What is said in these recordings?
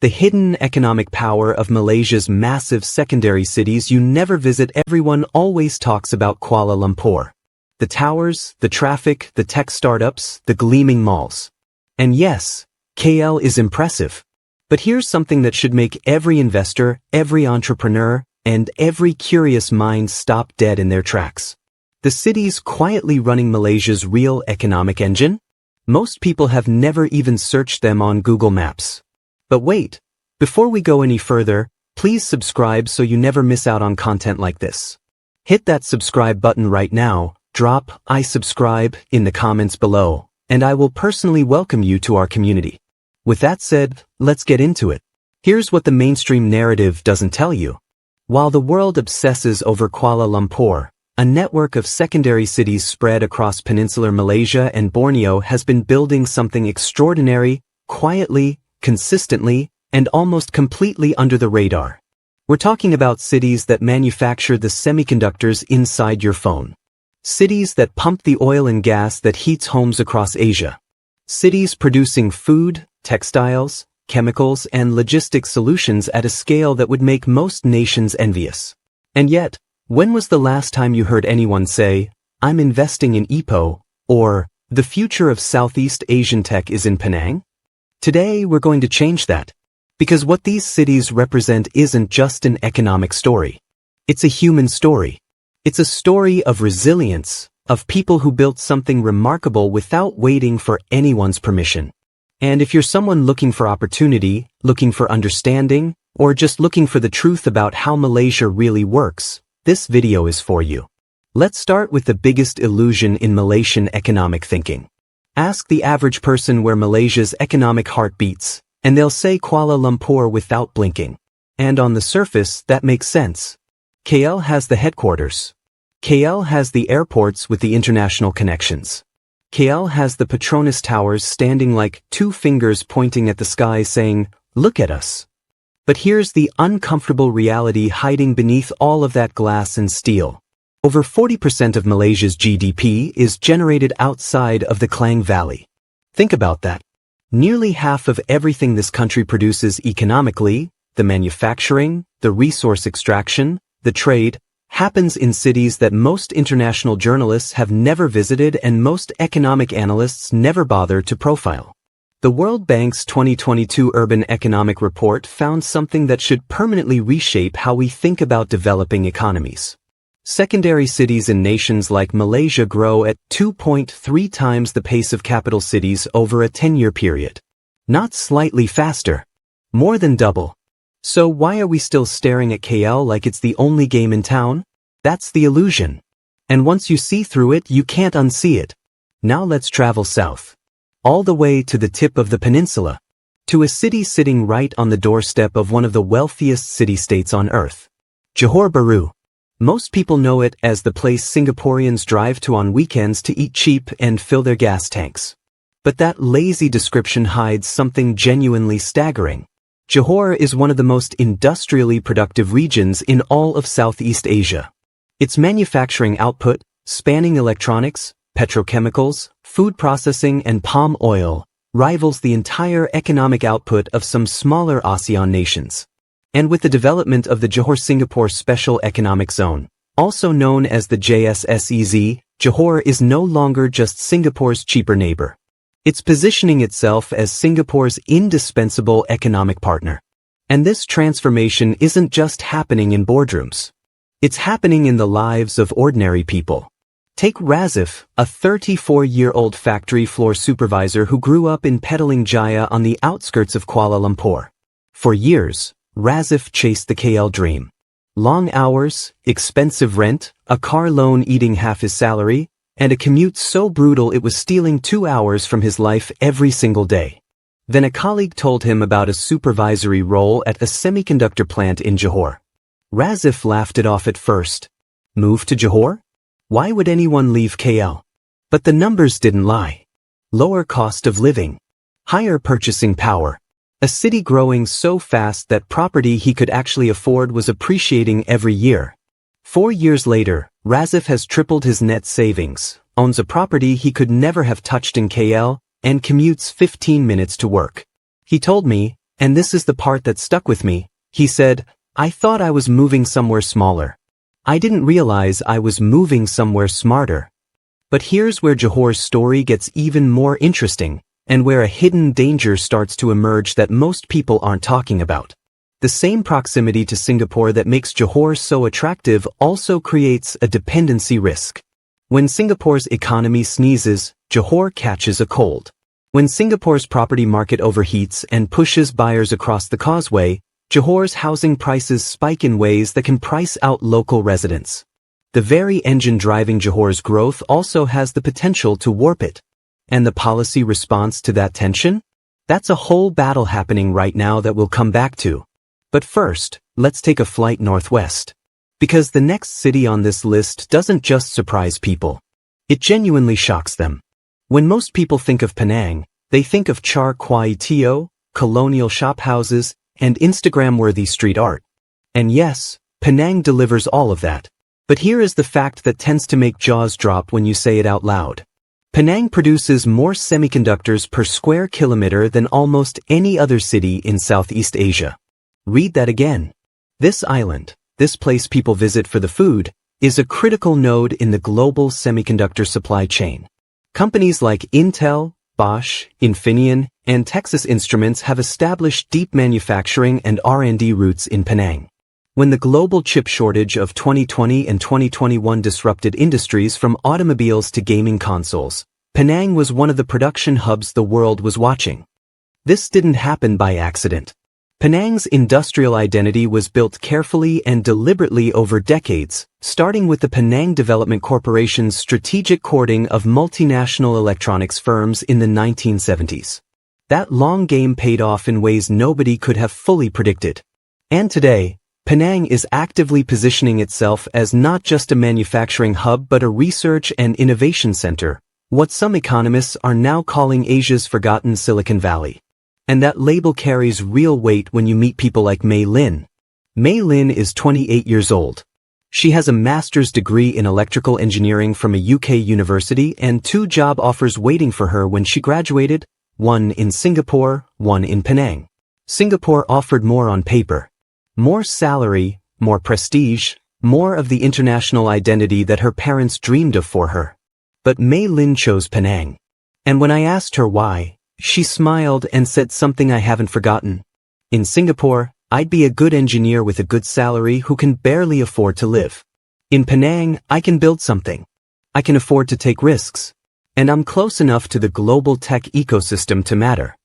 the hidden economic power of Malaysia's massive secondary cities you never visit. Everyone always talks about Kuala Lumpur. The towers, the traffic, the tech startups, the gleaming malls. And yes, KL is impressive. But here's something that should make every investor, every entrepreneur, and every curious mind stop dead in their tracks. The cities quietly running Malaysia's real economic engine? Most people have never even searched them on Google Maps. But wait, before we go any further, please subscribe so you never miss out on content like this. Hit that subscribe button right now, drop "I subscribe" in the comments below, and I will personally welcome you to our community. With that said, let's get into it. Here's what the mainstream narrative doesn't tell you. While the world obsesses over Kuala Lumpur, a network of secondary cities spread across peninsular Malaysia and Borneo has been building something extraordinary, quietly, consistently, and almost completely under the radar. We're talking about cities that manufacture the semiconductors inside your phone. Cities that pump the oil and gas that heats homes across Asia. Cities producing food, textiles, chemicals, and logistics solutions at a scale that would make most nations envious. And yet, when was the last time you heard anyone say, "I'm investing in Ipoh," or "the future of Southeast Asian tech is in Penang"? Today, we're going to change that. Because what these cities represent isn't just an economic story. It's a human story. It's a story of resilience, of people who built something remarkable without waiting for anyone's permission. And if you're someone looking for opportunity, looking for understanding, or just looking for the truth about how Malaysia really works, this video is for you. Let's start with the biggest illusion in Malaysian economic thinking. Ask the average person where Malaysia's economic heart beats, and they'll say Kuala Lumpur without blinking. And on the surface, that makes sense. KL has the headquarters. KL has the airports with the international connections. KL has the Petronas Towers standing like two fingers pointing at the sky saying, "Look at us." But here's the uncomfortable reality hiding beneath all of that glass and steel. Over 40% of Malaysia's GDP is generated outside of the Klang Valley. Think about that. Nearly half of everything this country produces economically, the manufacturing, the resource extraction, the trade, happens in cities that most international journalists have never visited and most economic analysts never bother to profile. The World Bank's 2022 Urban Economic Report found something that should permanently reshape how we think about developing economies. Secondary cities in nations like Malaysia grow at 2.3 times the pace of capital cities over a 10-year period. Not slightly faster. More than double. So why are we still staring at KL like it's the only game in town? That's the illusion. And once you see through it, you can't unsee it. Now let's travel south. All the way to the tip of the peninsula. To a city sitting right on the doorstep of one of the wealthiest city-states on earth. Johor Bahru. Most people know it as the place Singaporeans drive to on weekends to eat cheap and fill their gas tanks. But that lazy description hides something genuinely staggering. Johor is one of the most industrially productive regions in all of Southeast Asia. Its manufacturing output, spanning electronics, petrochemicals, food processing, and palm oil, rivals the entire economic output of some smaller ASEAN nations. And with the development of the Johor-Singapore Special Economic Zone, also known as the JSSEZ, Johor is no longer just Singapore's cheaper neighbor. It's positioning itself as Singapore's indispensable economic partner. And this transformation isn't just happening in boardrooms. It's happening in the lives of ordinary people. Take Razif, a 34-year-old factory floor supervisor who grew up in Petaling Jaya on the outskirts of Kuala Lumpur. For years, Razif chased the KL dream. Long hours, expensive rent, a car loan eating half his salary, and a commute so brutal it was stealing 2 hours from his life every single day. Then a colleague told him about a supervisory role at a semiconductor plant in Johor. Razif laughed it off at first. Move to Johor? Why would anyone leave KL? But the numbers didn't lie. Lower cost of living. Higher purchasing power. A city growing so fast that property he could actually afford was appreciating every year. 4 years later, Razif has tripled his net savings, owns a property he could never have touched in KL, and commutes 15 minutes to work. He told me, And this is the part that stuck with me. He said, "I thought I was moving somewhere smaller. I didn't realize I was moving somewhere smarter." But here's where Johor's story gets even more interesting, and where a hidden danger starts to emerge that most people aren't talking about. The same proximity to Singapore that makes Johor so attractive also creates a dependency risk. When Singapore's economy sneezes, Johor catches a cold. When Singapore's property market overheats and pushes buyers across the causeway, Johor's housing prices spike in ways that can price out local residents. The very engine driving Johor's growth also has the potential to warp it. And the policy response to that tension? That's a whole battle happening right now that we'll come back to. But first, let's take a flight northwest. Because the next city on this list doesn't just surprise people. It genuinely shocks them. When most people think of Penang, they think of char kway teow, colonial shophouses, and Instagram-worthy street art. And yes, Penang delivers all of that. But here is the fact that tends to make jaws drop when you say it out loud. Penang produces more semiconductors per square kilometer than almost any other city in Southeast Asia. Read that again. This island, this place people visit for the food, is a critical node in the global semiconductor supply chain. Companies like Intel, Bosch, Infineon, and Texas Instruments have established deep manufacturing and R&D roots in Penang. When the global chip shortage of 2020 and 2021 disrupted industries from automobiles to gaming consoles, Penang was one of the production hubs the world was watching. This didn't happen by accident. Penang's industrial identity was built carefully and deliberately over decades, starting with the Penang Development Corporation's strategic courting of multinational electronics firms in the 1970s. That long game paid off in ways nobody could have fully predicted. And today, Penang is actively positioning itself as not just a manufacturing hub but a research and innovation center, what some economists are now calling Asia's forgotten Silicon Valley. And that label carries real weight when you meet people like Mei Lin. Mei Lin is 28 years old. She has a master's degree in electrical engineering from a UK university and 2 job offers waiting for her when she graduated, one in Singapore, one in Penang. Singapore offered more on paper. More salary, more prestige, more of the international identity that her parents dreamed of for her. But Mei Lin chose Penang. And when I asked her why, she smiled and said something I haven't forgotten. In Singapore, I'd be a good engineer with a good salary who can barely afford to live. In Penang, I can build something. I can afford to take risks. And I'm close enough to the global tech ecosystem to matter.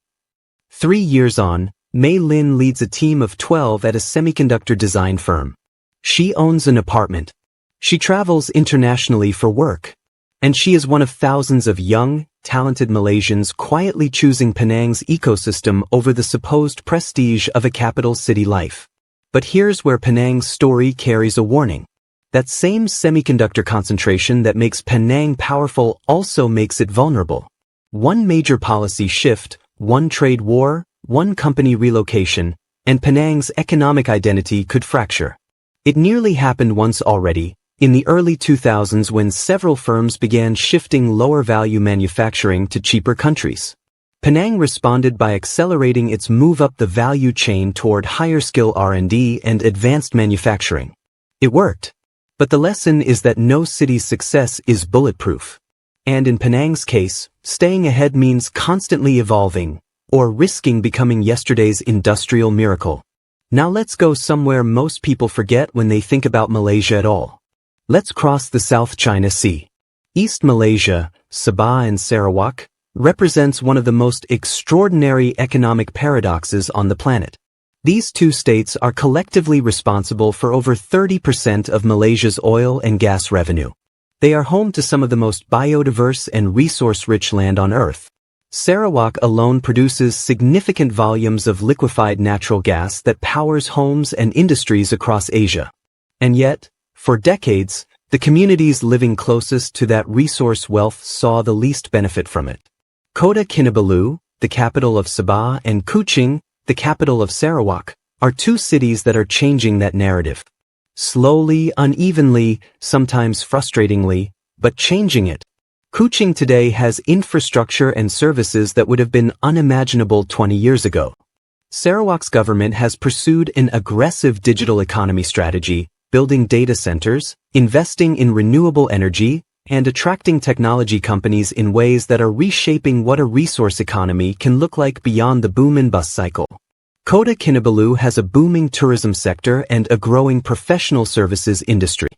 3 years on, Mei Lin leads a team of 12 at a semiconductor design firm. She owns an apartment. She travels internationally for work. And she is one of thousands of young, talented Malaysians quietly choosing Penang's ecosystem over the supposed prestige of a capital city life. But here's where Penang's story carries a warning. That same semiconductor concentration that makes Penang powerful also makes it vulnerable. One major policy shift, one trade war, one company relocation, and Penang's economic identity could fracture. It nearly happened once already, in the early 2000s when several firms began shifting lower-value manufacturing to cheaper countries. Penang responded by accelerating its move up the value chain toward higher-skill R&D and advanced manufacturing. It worked. But the lesson is that no city's success is bulletproof. And in Penang's case, staying ahead means constantly evolving, or risking becoming yesterday's industrial miracle. Now let's go somewhere most people forget when they think about Malaysia at all. Let's cross the South China Sea. East Malaysia, Sabah and Sarawak, represents one of the most extraordinary economic paradoxes on the planet. These 2 states are collectively responsible for over 30% of Malaysia's oil and gas revenue. They are home to some of the most biodiverse and resource-rich land on Earth. Sarawak alone produces significant volumes of liquefied natural gas that powers homes and industries across Asia. And yet, for decades, the communities living closest to that resource wealth saw the least benefit from it. Kota Kinabalu, the capital of Sabah, and Kuching, the capital of Sarawak, are 2 cities that are changing that narrative. Slowly, unevenly, sometimes frustratingly, but changing it. Kuching today has infrastructure and services that would have been unimaginable 20 years ago. Sarawak's government has pursued an aggressive digital economy strategy, building data centers, investing in renewable energy, and attracting technology companies in ways that are reshaping what a resource economy can look like beyond the boom and bust cycle. Kota Kinabalu has a booming tourism sector and a growing professional services industry.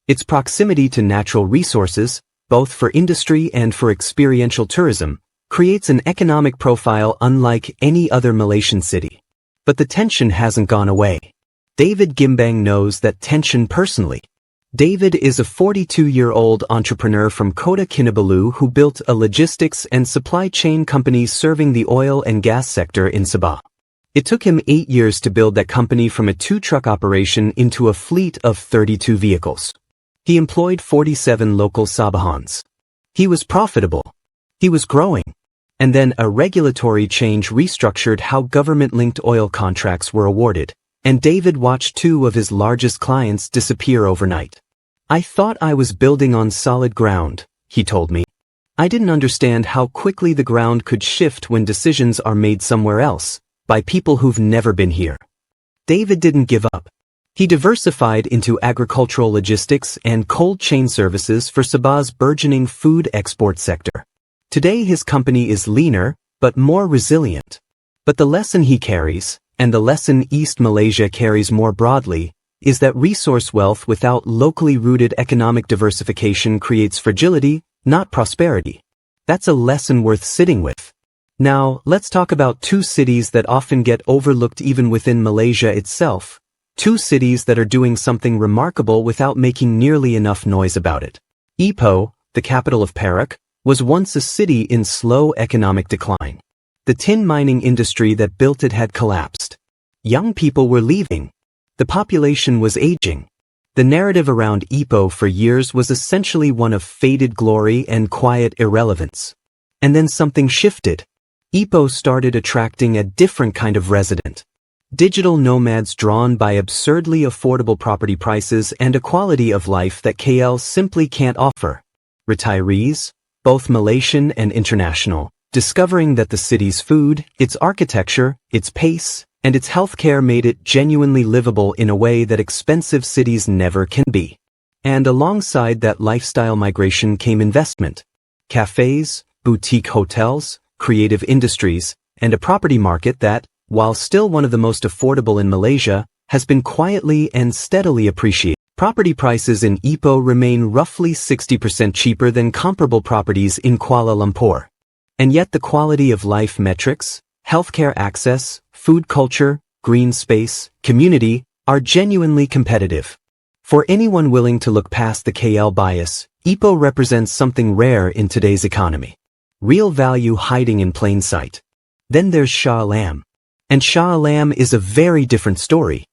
Its proximity to natural resources, both for industry and for experiential tourism, creates an economic profile unlike any other Malaysian city. But the tension hasn't gone away. David Gimbang knows that tension personally. David is a 42-year-old entrepreneur from Kota Kinabalu who built a logistics and supply chain company serving the oil and gas sector in Sabah. It took him 8 years to build that company from a 2-truck operation into a fleet of 32 vehicles. He employed 47 local Sabahans. He was profitable. He was growing. And then a regulatory change restructured how government-linked oil contracts were awarded, and David watched 2 of his largest clients disappear overnight. "I thought I was building on solid ground," he told me. "I didn't understand how quickly the ground could shift when decisions are made somewhere else, by people who've never been here." David didn't give up. He diversified into agricultural logistics and cold chain services for Sabah's burgeoning food export sector. Today his company is leaner, but more resilient. But the lesson he carries, and the lesson East Malaysia carries more broadly, is that resource wealth without locally rooted economic diversification creates fragility, not prosperity. That's a lesson worth sitting with. Now, let's talk about 2 cities that often get overlooked even within Malaysia itself. 2 cities that are doing something remarkable without making nearly enough noise about it. Ipoh, the capital of Perak, was once a city in slow economic decline. The tin mining industry that built it had collapsed. Young people were leaving. The population was aging. The narrative around Ipoh for years was essentially one of faded glory and quiet irrelevance. And then something shifted. Ipoh started attracting a different kind of resident. Digital nomads drawn by absurdly affordable property prices and a quality of life that KL simply can't offer. Retirees, both Malaysian and international, discovering that the city's food, its architecture, its pace, and its healthcare made it genuinely livable in a way that expensive cities never can be. And alongside that lifestyle migration came investment. Cafes, boutique hotels, creative industries, and a property market that, while still one of the most affordable in Malaysia, has been quietly and steadily appreciated. Property prices in Ipoh remain roughly 60% cheaper than comparable properties in Kuala Lumpur. And yet the quality of life metrics, healthcare access, food culture, green space, community, are genuinely competitive. For anyone willing to look past the KL bias, Ipoh represents something rare in today's economy. Real value hiding in plain sight. Then there's Shah Alam. And Shah Alam is a very different story.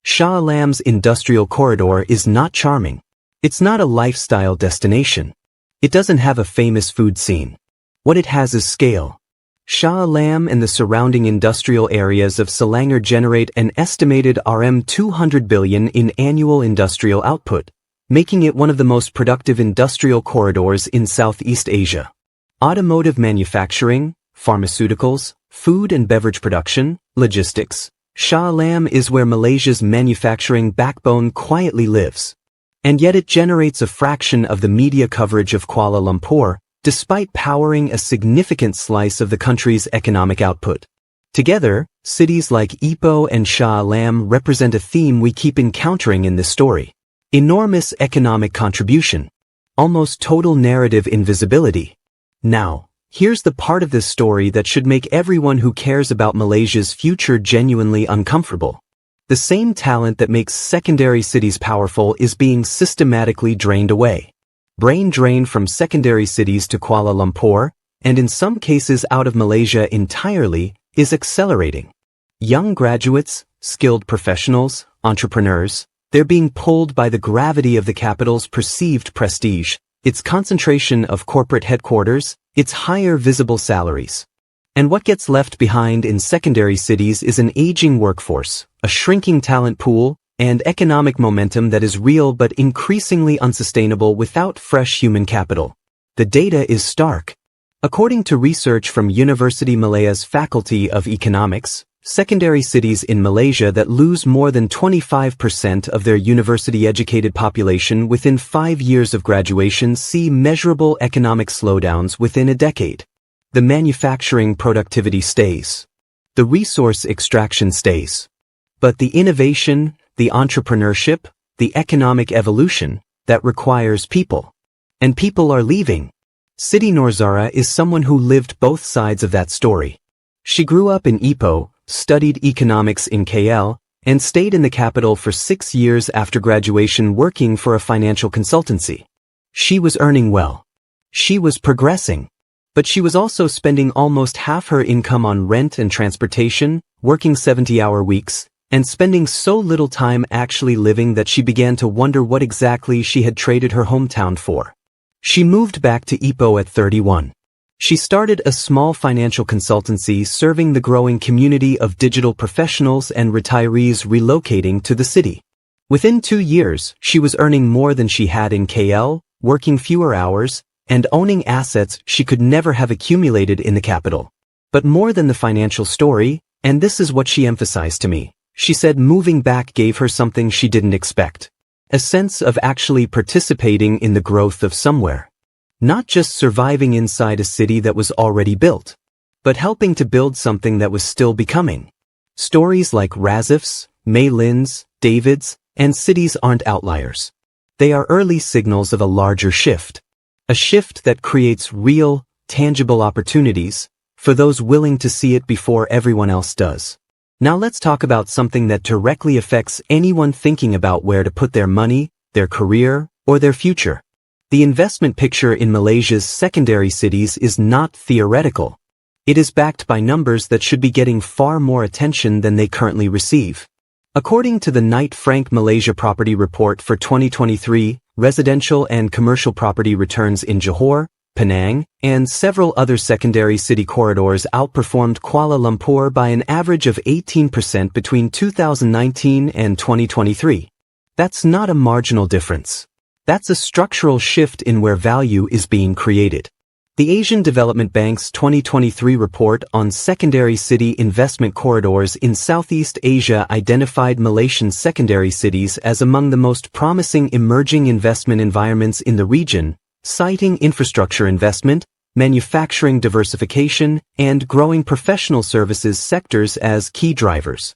Shah Alam's industrial corridor is not charming. It's not a lifestyle destination. It doesn't have a famous food scene. What it has is scale. Shah Alam and the surrounding industrial areas of Selangor generate an estimated RM200 billion in annual industrial output, making it one of the most productive industrial corridors in Southeast Asia. Automotive manufacturing, pharmaceuticals, food and beverage production, logistics. Shah Alam is where Malaysia's manufacturing backbone quietly lives. And yet it generates a fraction of the media coverage of Kuala Lumpur, despite powering a significant slice of the country's economic output. Together, cities like Ipoh and Shah Alam represent a theme we keep encountering in this story. Enormous economic contribution. Almost total narrative invisibility. Now, here's the part of this story that should make everyone who cares about Malaysia's future genuinely uncomfortable. The same talent that makes secondary cities powerful is being systematically drained away. Brain drain from secondary cities to Kuala Lumpur, and in some cases out of Malaysia entirely, is accelerating. Young graduates, skilled professionals, entrepreneurs, they're being pulled by the gravity of the capital's perceived prestige, its concentration of corporate headquarters, its higher visible salaries. And what gets left behind in secondary cities is an aging workforce, a shrinking talent pool, and economic momentum that is real but increasingly unsustainable without fresh human capital. The data is stark. According to research from University Malaya's Faculty of Economics, Secondary cities in Malaysia that lose more than 25% of their university-educated population within 5 years of graduation see measurable economic slowdowns within a decade. The manufacturing productivity stays. The resource extraction stays. But the innovation, the entrepreneurship, the economic evolution, that requires people. And people are leaving. Siti Norzara is someone who lived both sides of that story. She grew up in Ipoh, studied economics in KL, and stayed in the capital for 6 years after graduation working for a financial consultancy. She was earning well. She was progressing. But she was also spending almost half her income on rent and transportation, working 70-hour weeks, and spending so little time actually living that she began to wonder what exactly she had traded her hometown for. She moved back to Ipoh at 31. She started a small financial consultancy serving the growing community of digital professionals and retirees relocating to the city. Within 2 years, she was earning more than she had in KL, working fewer hours, and owning assets she could never have accumulated in the capital. But more than the financial story, and this is what she emphasized to me, she said moving back gave her something she didn't expect. A sense of actually participating in the growth of somewhere. Not just surviving inside a city that was already built, but helping to build something that was still becoming. Stories like Razif's, Mei Lin's, David's, and City's aren't outliers. They are early signals of a larger shift. A shift that creates real, tangible opportunities for those willing to see it before everyone else does. Now let's talk about something that directly affects anyone thinking about where to put their money, their career, or their future. The investment picture in Malaysia's secondary cities is not theoretical. It is backed by numbers that should be getting far more attention than they currently receive. According to the Knight Frank Malaysia Property Report for 2023, residential and commercial property returns in Johor, Penang, and several other secondary city corridors outperformed Kuala Lumpur by an average of 18% between 2019 and 2023. That's not a marginal difference. That's a structural shift in where value is being created. The Asian Development Bank's 2023 report on secondary city investment corridors in Southeast Asia identified Malaysian secondary cities as among the most promising emerging investment environments in the region, citing infrastructure investment, manufacturing diversification, and growing professional services sectors as key drivers.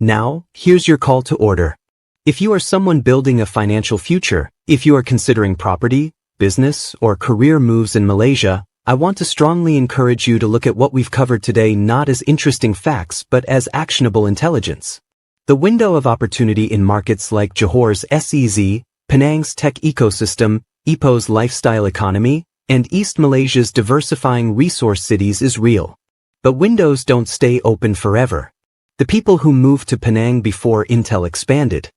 Now, here's your call to order. If you are someone building a financial future, if you are considering property, business, or career moves in Malaysia, I want to strongly encourage you to look at what we've covered today not as interesting facts but as actionable intelligence. The window of opportunity in markets like Johor's SEZ, Penang's tech ecosystem, Ipoh's lifestyle economy, and East Malaysia's diversifying resource cities is real. But windows don't stay open forever. The people who moved to Penang before Intel expanded.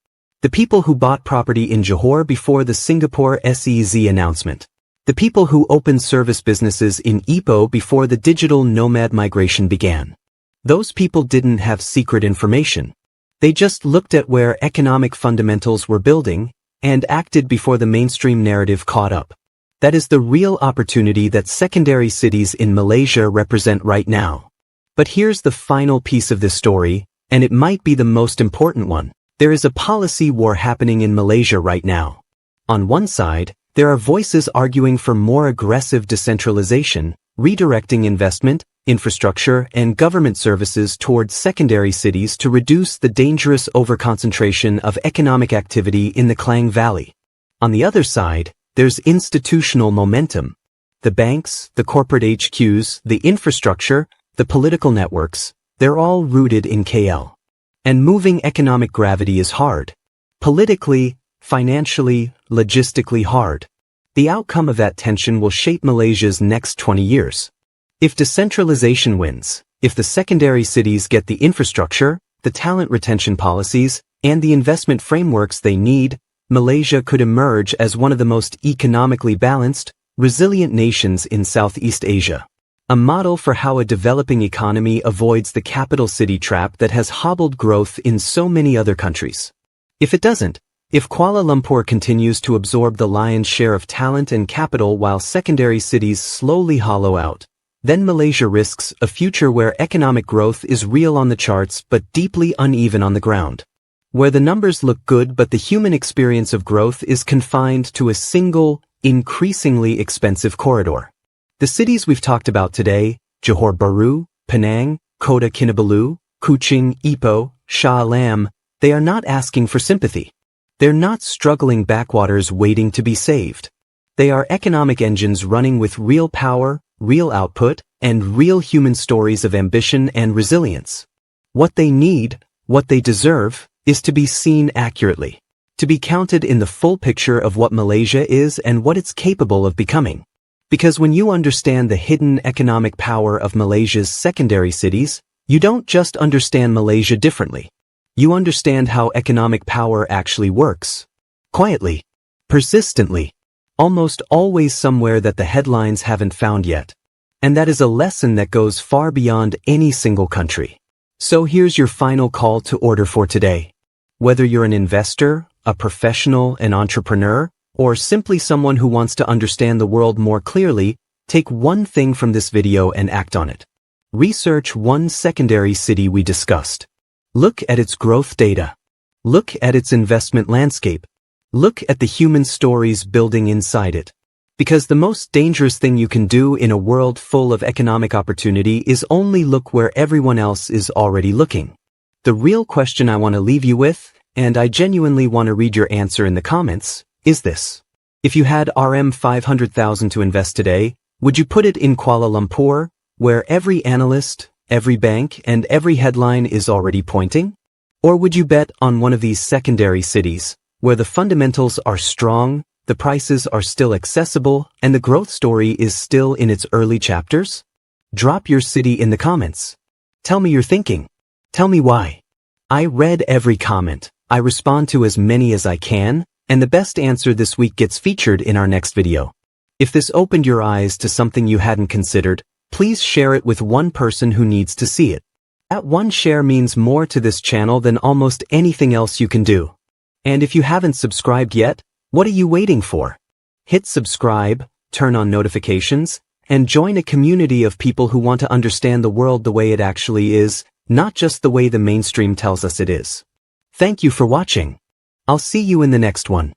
The people who bought property in Johor before the Singapore SEZ announcement. The people who opened service businesses in Ipoh before the digital nomad migration began. Those people didn't have secret information. They just looked at where economic fundamentals were building and acted before the mainstream narrative caught up. That is the real opportunity that secondary cities in Malaysia represent right now. But here's the final piece of this story, and it might be the most important one. There is a policy war happening in Malaysia right now. On one side, there are voices arguing for more aggressive decentralization, redirecting investment, infrastructure, and government services towards secondary cities to reduce the dangerous overconcentration of economic activity in the Klang Valley. On the other side, there's institutional momentum. The banks, the corporate HQs, the infrastructure, the political networks, they're all rooted in KL. And moving economic gravity is hard. Politically, financially, logistically hard. The outcome of that tension will shape Malaysia's next 20 years. If decentralization wins, if the secondary cities get the infrastructure, the talent retention policies, and the investment frameworks they need, Malaysia could emerge as one of the most economically balanced, resilient nations in Southeast Asia. A model for how a developing economy avoids the capital city trap that has hobbled growth in so many other countries. If it doesn't, if Kuala Lumpur continues to absorb the lion's share of talent and capital while secondary cities slowly hollow out, then Malaysia risks a future where economic growth is real on the charts but deeply uneven on the ground. Where the numbers look good but the human experience of growth is confined to a single, increasingly expensive corridor. The cities we've talked about today, Johor Bahru, Penang, Kota Kinabalu, Kuching, Ipoh, Shah Alam, they are not asking for sympathy. They're not struggling backwaters waiting to be saved. They are economic engines running with real power, real output, and real human stories of ambition and resilience. What they need, what they deserve, is to be seen accurately, to be counted in the full picture of what Malaysia is and what it's capable of becoming. Because when you understand the hidden economic power of Malaysia's secondary cities, you don't just understand Malaysia differently. You understand how economic power actually works. Quietly, persistently, almost always somewhere that the headlines haven't found yet. And that is a lesson that goes far beyond any single country. So here's your final call to order for today. Whether you're an investor, a professional, an entrepreneur, or simply someone who wants to understand the world more clearly, take one thing from this video and act on it. Research one secondary city we discussed. Look at its growth data. Look at its investment landscape. Look at the human stories building inside it. Because the most dangerous thing you can do in a world full of economic opportunity is only look where everyone else is already looking. The real question I want to leave you with, and I genuinely want to read your answer in the comments, is this. If you had RM500,000 to invest today, would you put it in Kuala Lumpur, where every analyst, every bank, and every headline is already pointing? Or would you bet on one of these secondary cities, where the fundamentals are strong, the prices are still accessible, and the growth story is still in its early chapters? Drop your city in the comments. Tell me your thinking. Tell me why. I read every comment. I respond to as many as I can, and the best answer this week gets featured in our next video. If this opened your eyes to something you hadn't considered, please share it with one person who needs to see it. That one share means more to this channel than almost anything else you can do. And if you haven't subscribed yet, what are you waiting for? Hit subscribe, turn on notifications, and join a community of people who want to understand the world the way it actually is, not just the way the mainstream tells us it is. Thank you for watching. I'll see you in the next one.